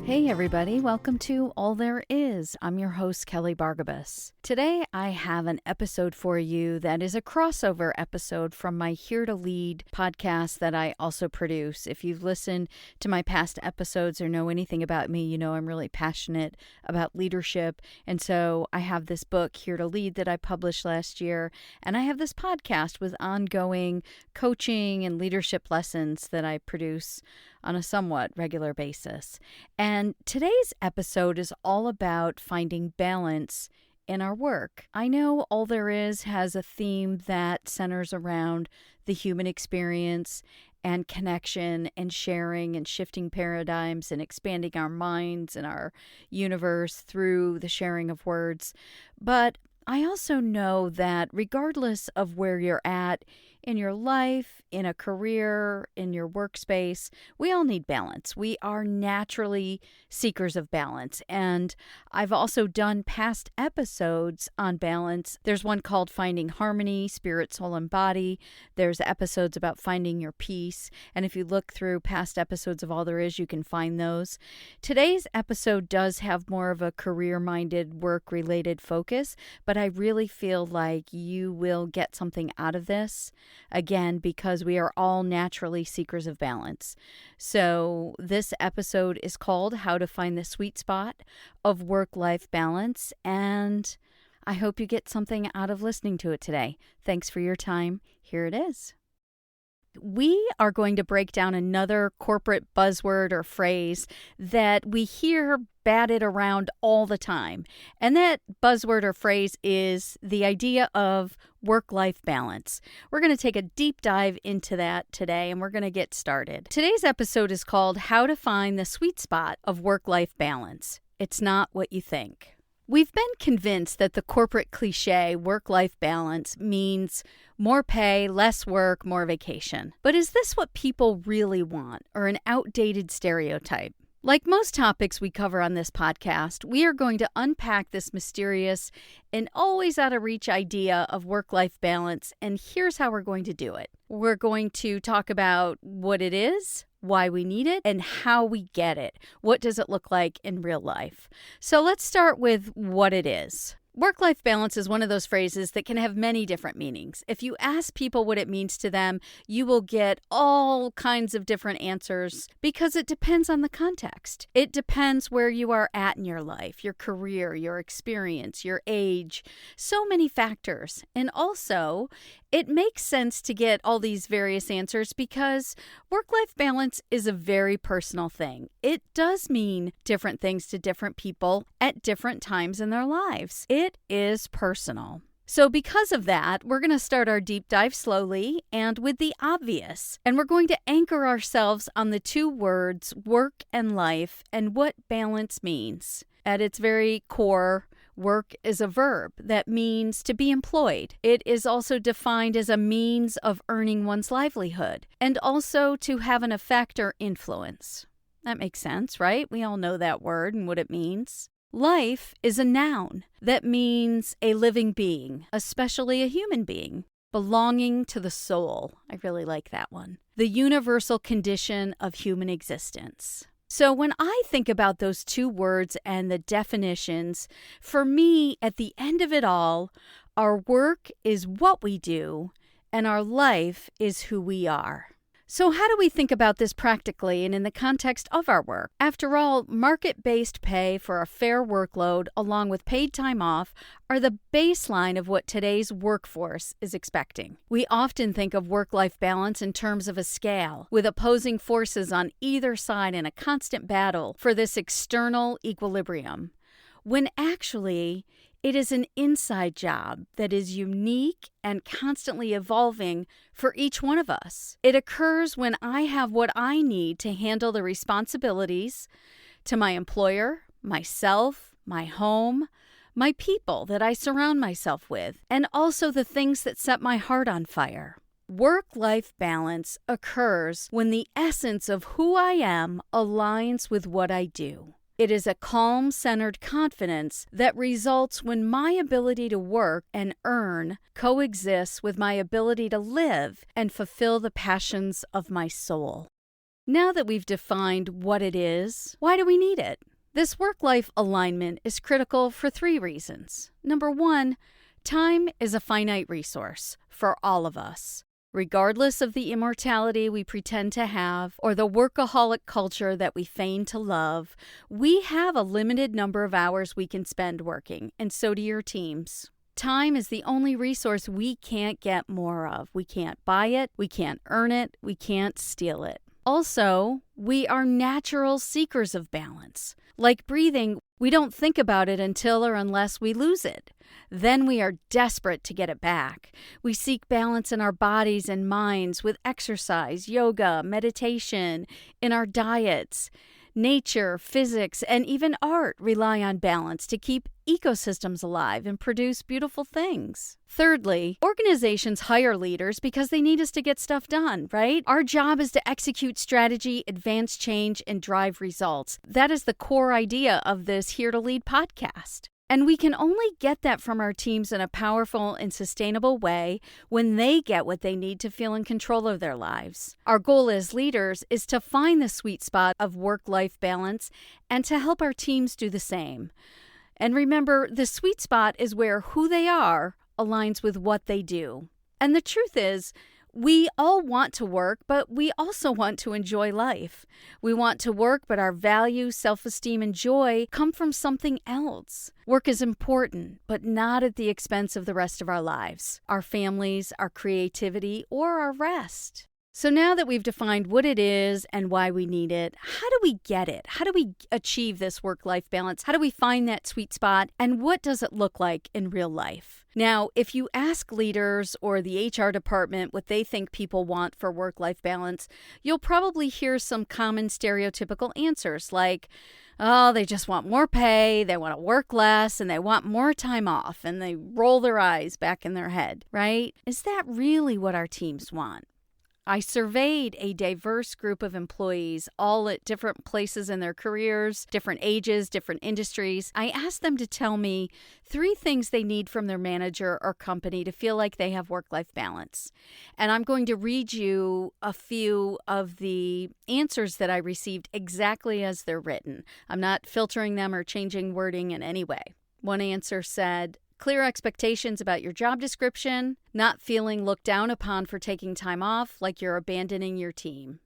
Hey everybody, welcome to All There Is. I'm your host, Kelly Bargabas. Today I have an episode for you that is a crossover episode from my Here to Lead podcast that I also produce. If you've listened to my past episodes or know anything about me, you know I'm really passionate about leadership. And so I have this book, Here to Lead, that I published last year. And I have this podcast with ongoing coaching and leadership lessons that I produce on a somewhat regular basis. And today's episode is all about finding balance in our work. I know All There Is has a theme that centers around the human experience and connection and sharing and shifting paradigms and expanding our minds and our universe through the sharing of words. But I also know that regardless of where you're at in your life, in a career, in your workspace, we all need balance. We are naturally seekers of balance. And I've also done past episodes on balance. There's one called Finding Harmony, Spirit, Soul, and Body. There's episodes about finding your peace. And if you look through past episodes of All There Is, you can find those. Today's episode does have more of a career-minded, work-related focus, but I really feel like you will get something out of this. Again, because we are all naturally seekers of balance. So this episode is called How to Find the Sweet Spot of Work-Life Balance, and I hope you get something out of listening to it today. Thanks for your time. Here it is. We are going to break down another corporate buzzword or phrase that we hear batted around all the time. And that buzzword or phrase is the idea of work-life balance. We're going to take a deep dive into that today, and we're going to get started. Today's episode is called How to Find the Sweet Spot of Work-Life Balance. It's not what you think. We've been convinced that the corporate cliche work-life balance means more pay, less work, more vacation. But is this what people really want, or an outdated stereotype? Like most topics we cover on this podcast, we are going to unpack this mysterious and always out-of-reach idea of work-life balance, and here's how we're going to do it. We're going to talk about what it is, why we need it, and how we get it. What does it look like in real life? So let's start with what it is. Work-life balance is one of those phrases that can have many different meanings. If you ask people what it means to them, you will get all kinds of different answers because it depends on the context. It depends where you are at in your life, your career, your experience, your age, so many factors. And also, it makes sense to get all these various answers because work-life balance is a very personal thing. It does mean different things to different people at different times in their lives. It is personal. So because of that, we're going to start our deep dive slowly and with the obvious. And we're going to anchor ourselves on the two words work and life and what balance means. At its very core, work is a verb that means to be employed. It is also defined as a means of earning one's livelihood and also to have an effect or influence. That makes sense, right? We all know that word and what it means. Life is a noun that means a living being, especially a human being, belonging to the soul. I really like that one. The universal condition of human existence. So when I think about those two words and the definitions, for me, at the end of it all, our work is what we do and our life is who we are. So how do we think about this practically and in the context of our work? After all, market-based pay for a fair workload along with paid time off are the baseline of what today's workforce is expecting. We often think of work-life balance in terms of a scale, with opposing forces on either side in a constant battle for this external equilibrium, when actually it is an inside job that is unique and constantly evolving for each one of us. It occurs when I have what I need to handle the responsibilities to my employer, myself, my home, my people that I surround myself with, and also the things that set my heart on fire. Work-life balance occurs when the essence of who I am aligns with what I do. It is a calm, centered confidence that results when my ability to work and earn coexists with my ability to live and fulfill the passions of my soul. Now that we've defined what it is, why do we need it? This work-life alignment is critical for 3 reasons. Number 1, time is a finite resource for all of us. Regardless of the immortality we pretend to have or the workaholic culture that we feign to love, we have a limited number of hours we can spend working, and so do your teams. Time is the only resource we can't get more of. We can't buy it, we can't earn it, we can't steal it. Also, we are natural seekers of balance. Like breathing, we don't think about it until or unless we lose it. Then we are desperate to get it back. We seek balance in our bodies and minds with exercise, yoga, meditation, in our diets. Nature, physics, and even art rely on balance to keep ecosystems alive and produce beautiful things. Thirdly, organizations hire leaders because they need us to get stuff done, right? Our job is to execute strategy, advance change, and drive results. That is the core idea of this Here to Lead podcast. And we can only get that from our teams in a powerful and sustainable way when they get what they need to feel in control of their lives. Our goal as leaders is to find the sweet spot of work-life balance and to help our teams do the same. And remember, the sweet spot is where who they are aligns with what they do. And the truth is, we all want to work, but we also want to enjoy life. We want to work, but our value, self-esteem, and joy come from something else. Work is important, but not at the expense of the rest of our lives, our families, our creativity, or our rest. So now that we've defined what it is and why we need it, how do we get it? How do we achieve this work-life balance? How do we find that sweet spot? And what does it look like in real life? Now, if you ask leaders or the HR department what they think people want for work-life balance, you'll probably hear some common stereotypical answers like, oh, they just want more pay, they want to work less, and they want more time off, and they roll their eyes back in their head, right? Is that really what our teams want? I surveyed a diverse group of employees, all at different places in their careers, different ages, different industries. I asked them to tell me 3 things they need from their manager or company to feel like they have work-life balance. And I'm going to read you a few of the answers that I received exactly as they're written. I'm not filtering them or changing wording in any way. One answer said, clear expectations about your job description, not feeling looked down upon for taking time off like you're abandoning your team.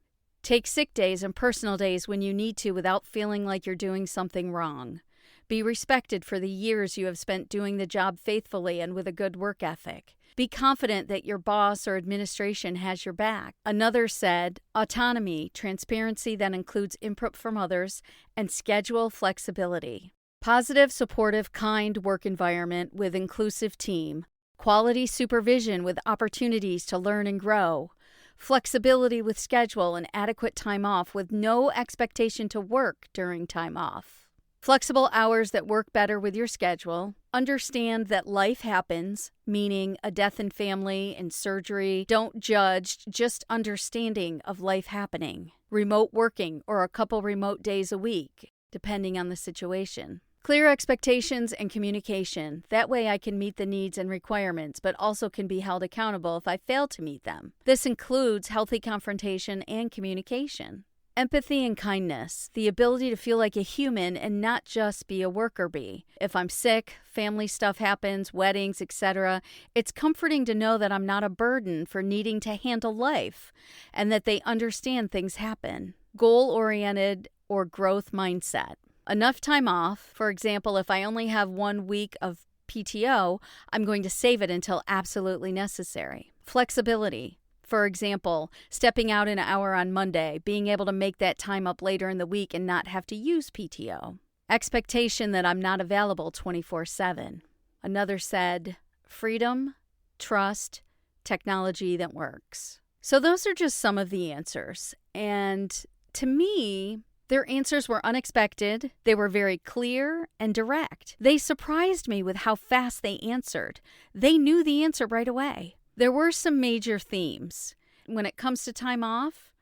Take sick days and personal days when you need to without feeling like you're doing something wrong. Be respected for the years you have spent doing the job faithfully and with a good work ethic. Be confident that your boss or administration has your back. Another said, autonomy, transparency that includes input from others, and schedule flexibility. Positive, supportive, kind work environment with inclusive team. Quality supervision with opportunities to learn and grow. Flexibility with schedule and adequate time off with no expectation to work during time off. Flexible hours that work better with your schedule. Understand that life happens, meaning a death in family and surgery. Don't judge, just understanding of life happening. Remote working or a couple remote days a week, depending on the situation. Clear expectations and communication. That way I can meet the needs and requirements, but also can be held accountable if I fail to meet them. This includes healthy confrontation and communication. Empathy and kindness. The ability to feel like a human and not just be a worker bee. If I'm sick, family stuff happens, weddings, etc., it's comforting to know that I'm not a burden for needing to handle life and that they understand things happen. Goal-oriented or growth mindset. Enough time off. For example, if I only have 1 week of PTO, I'm going to save it until absolutely necessary. Flexibility. For example, stepping out an hour on Monday, being able to make that time up later in the week and not have to use PTO. Expectation that I'm not available 24/7. Another said, freedom, trust, technology that works. So those are just some of the answers. And to me, their answers were unexpected, they were very clear and direct. They surprised me with how fast they answered. They knew the answer right away. There were some major themes. When it comes to time off,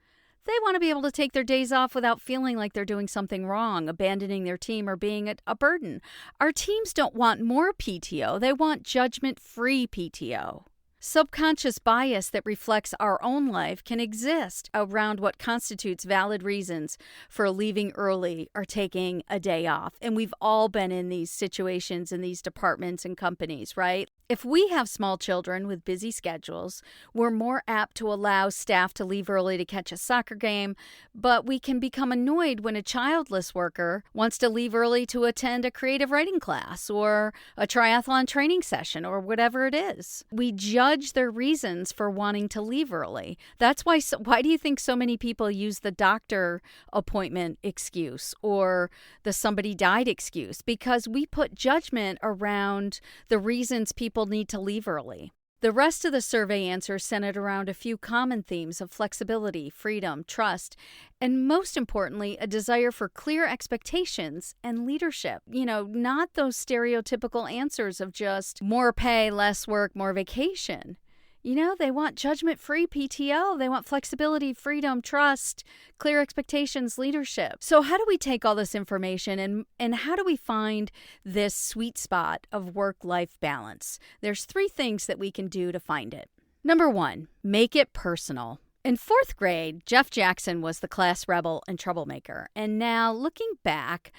they want to be able to take their days off without feeling like they're doing something wrong, abandoning their team, or being a burden. Our teams don't want more PTO, they want judgment-free PTO. Subconscious bias that reflects our own life can exist around what constitutes valid reasons for leaving early or taking a day off. And we've all been in these situations in these departments and companies, right? If we have small children with busy schedules, we're more apt to allow staff to leave early to catch a soccer game, but we can become annoyed when a childless worker wants to leave early to attend a creative writing class or a triathlon training session or whatever it is. We judge their reasons for wanting to leave early. That's why do you think so many people use the doctor appointment excuse or the somebody died excuse? Because we put judgment around the reasons people need to leave early. The rest of the survey answers centered around a few common themes of flexibility, freedom, trust, and most importantly, a desire for clear expectations and leadership. Not those stereotypical answers of just more pay, less work, more vacation. They want judgment-free PTO. They want flexibility, freedom, trust, clear expectations, leadership. So how do we take all this information and how do we find this sweet spot of work-life balance? There's 3 things that we can do to find it. Number 1, make it personal. In 4th grade, Jeff Jackson was the class rebel and troublemaker. And now, looking back,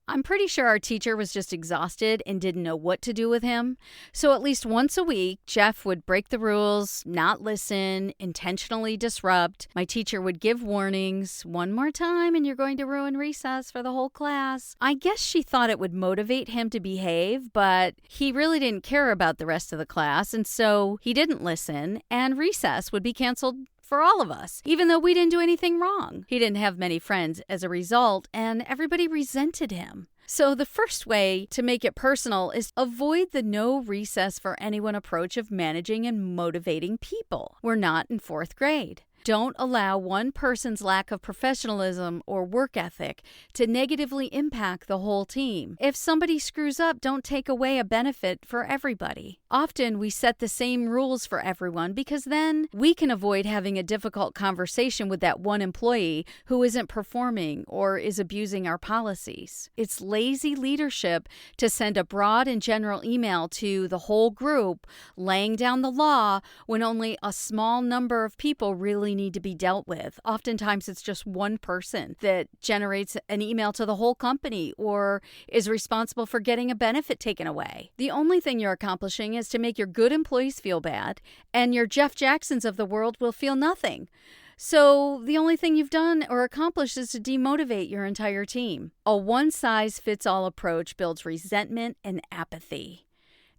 I'm pretty sure our teacher was just exhausted and didn't know what to do with him. So at least once a week, Jeff would break the rules, not listen, intentionally disrupt. My teacher would give warnings, 1 more time and you're going to ruin recess for the whole class. I guess she thought it would motivate him to behave, but he really didn't care about the rest of the class, and so he didn't listen, and recess would be canceled for all of us, even though we didn't do anything wrong. He didn't have many friends as a result, and everybody resented him. So the first way to make it personal is avoid the no recess for anyone approach of managing and motivating people. We're not in 4th grade. Don't allow one person's lack of professionalism or work ethic to negatively impact the whole team. If somebody screws up, don't take away a benefit for everybody. Often we set the same rules for everyone because then we can avoid having a difficult conversation with that one employee who isn't performing or is abusing our policies. It's lazy leadership to send a broad and general email to the whole group laying down the law when only a small number of people really need to be dealt with. Oftentimes it's just one person that generates an email to the whole company or is responsible for getting a benefit taken away. The only thing you're accomplishing is to make your good employees feel bad, and your Jeff Jacksons of the world will feel nothing. So the only thing you've done or accomplished is to demotivate your entire team. A one-size-fits-all approach builds resentment and apathy.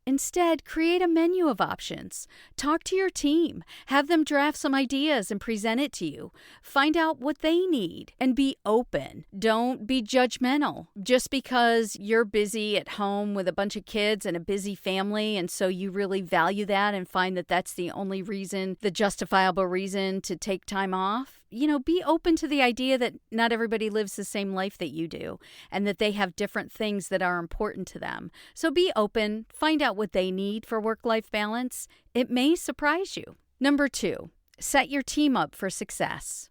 Instead, create a menu of options. Talk to your team. Have them draft some ideas and present it to you. Find out what they need and be open. Don't be judgmental. Just because you're busy at home with a bunch of kids and a busy family, and so you really value that and find that that's the only reason, the justifiable reason to take time off. Be open to the idea that not everybody lives the same life that you do and that they have different things that are important to them. So be open, find out what they need for work-life balance. It may surprise you. Number 2, set your team up for success.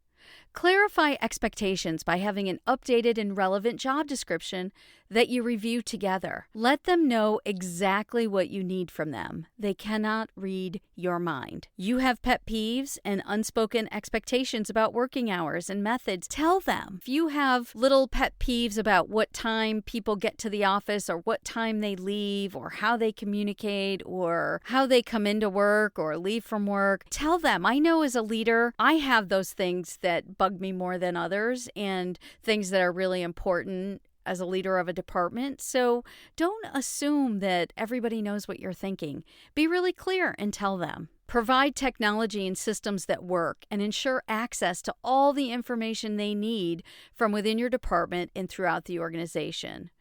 Clarify expectations by having an updated and relevant job description that you review together. Let them know exactly what you need from them. They cannot read your mind. You have pet peeves and unspoken expectations about working hours and methods. Tell them. If you have little pet peeves about what time people get to the office or what time they leave or how they communicate or how they come into work or leave from work, tell them. I know as a leader, I have those things that bug me more than others and things that are really important as a leader of a department. So don't assume that everybody knows what you're thinking. Be really clear and tell them. Provide technology and systems that work and ensure access to all the information they need from within your department and throughout the organization.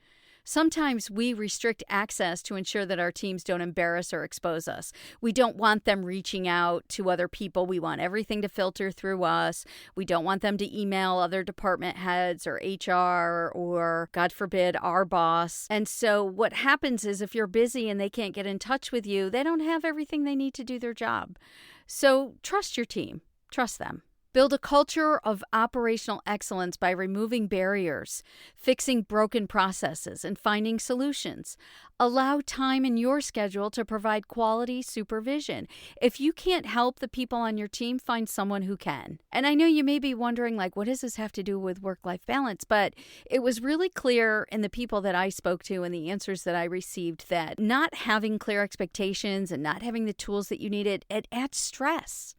Sometimes we restrict access to ensure that our teams don't embarrass or expose us. We don't want them reaching out to other people. We want everything to filter through us. We don't want them to email other department heads or HR or, God forbid, our boss. And so what happens is if you're busy and they can't get in touch with you, they don't have everything they need to do their job. So trust your team. Trust them. Build a culture of operational excellence by removing barriers, fixing broken processes, and finding solutions. Allow time in your schedule to provide quality supervision. If you can't help the people on your team, find someone who can. And I know you may be wondering, what does this have to do with work-life balance? But it was really clear in the people that I spoke to and the answers that I received that not having clear expectations and not having the tools that you needed, it adds stress,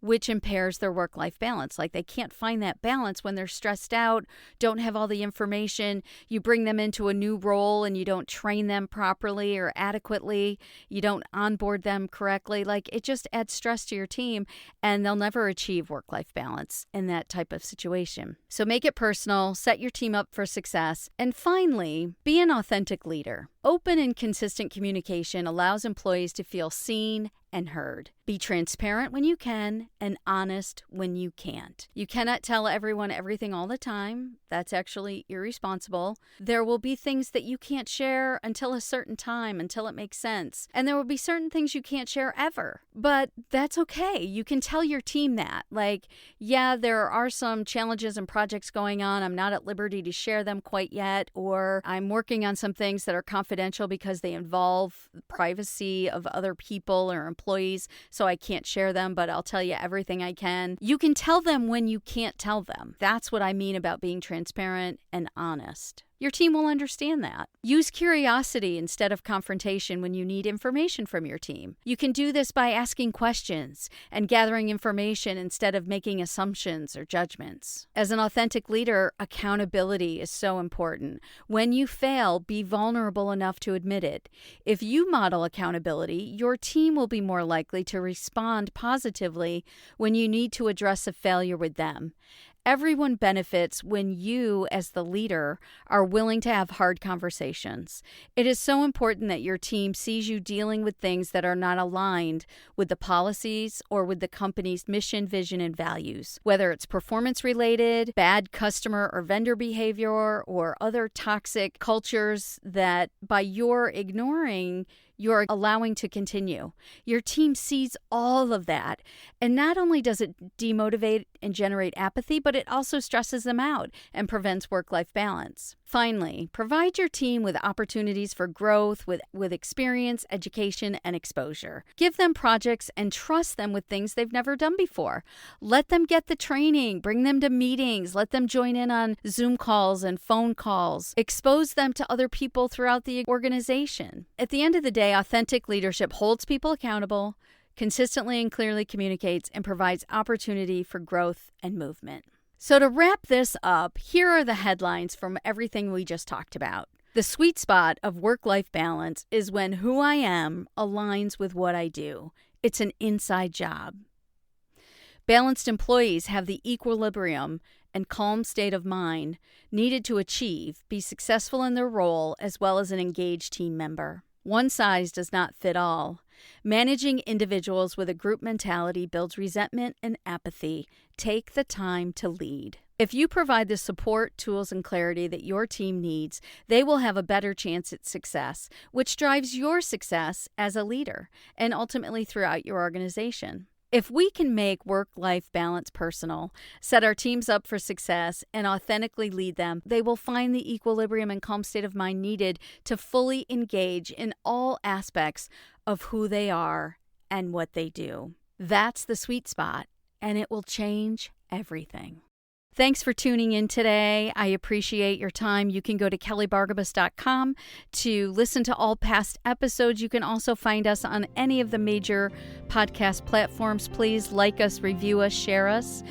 which impairs their work-life balance. They can't find that balance when they're stressed out, don't have all the information. You bring them into a new role and you don't train them properly or adequately. You don't onboard them correctly. It just adds stress to your team, and they'll never achieve work-life balance in that type of situation. So make it personal, set your team up for success, and finally, be an authentic leader. Open and consistent communication allows employees to feel seen and heard. Be transparent when you can and honest when you can't. You cannot tell everyone everything all the time. That's actually irresponsible. There will be things that you can't share until a certain time, until it makes sense. And there will be certain things you can't share ever. But that's okay. You can tell your team that. Yeah, there are some challenges and projects going on. I'm not at liberty to share them quite yet, or I'm working on some things that are confidential because they involve privacy of other people or employees, so I can't share them, but I'll tell you everything I can. You can tell them when you can't tell them. That's what I mean about being transparent and honest. Your team will understand that. Use curiosity instead of confrontation when you need information from your team. You can do this by asking questions and gathering information instead of making assumptions or judgments. As an authentic leader, accountability is so important. When you fail, be vulnerable enough to admit it. If you model accountability, your team will be more likely to respond positively when you need to address a failure with them. Everyone benefits when you, as the leader, are willing to have hard conversations. It is so important that your team sees you dealing with things that are not aligned with the policies or with the company's mission, vision, and values. Whether it's performance-related, bad customer or vendor behavior, or other toxic cultures that by your ignoring, you're allowing to continue. Your team sees all of that. And not only does it demotivate and generate apathy, but it also stresses them out and prevents work-life balance. Finally, provide your team with opportunities for growth with experience, education, and exposure. Give them projects and trust them with things they've never done before. Let them get the training, bring them to meetings, let them join in on Zoom calls and phone calls. Expose them to other people throughout the organization. At the end of the day, authentic leadership holds people accountable, consistently and clearly communicates, and provides opportunity for growth and movement. So to wrap this up, here are the headlines from everything we just talked about. The sweet spot of work-life balance is when who I am aligns with what I do. It's an inside job. Balanced employees have the equilibrium and calm state of mind needed to be successful in their role as well as an engaged team member. One size does not fit all. Managing individuals with a group mentality builds resentment and apathy. Take the time to lead. If you provide the support, tools, and clarity that your team needs, they will have a better chance at success, which drives your success as a leader and ultimately throughout your organization. If we can make work-life balance personal, set our teams up for success, and authentically lead them, they will find the equilibrium and calm state of mind needed to fully engage in all aspects of who they are and what they do. That's the sweet spot, and it will change everything. Thanks for tuning in today. I appreciate your time. You can go to kellybargabas.com to listen to all past episodes. You can also find us on any of the major podcast platforms. Please like us, review us, share us.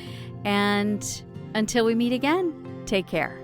And until we meet again, take care.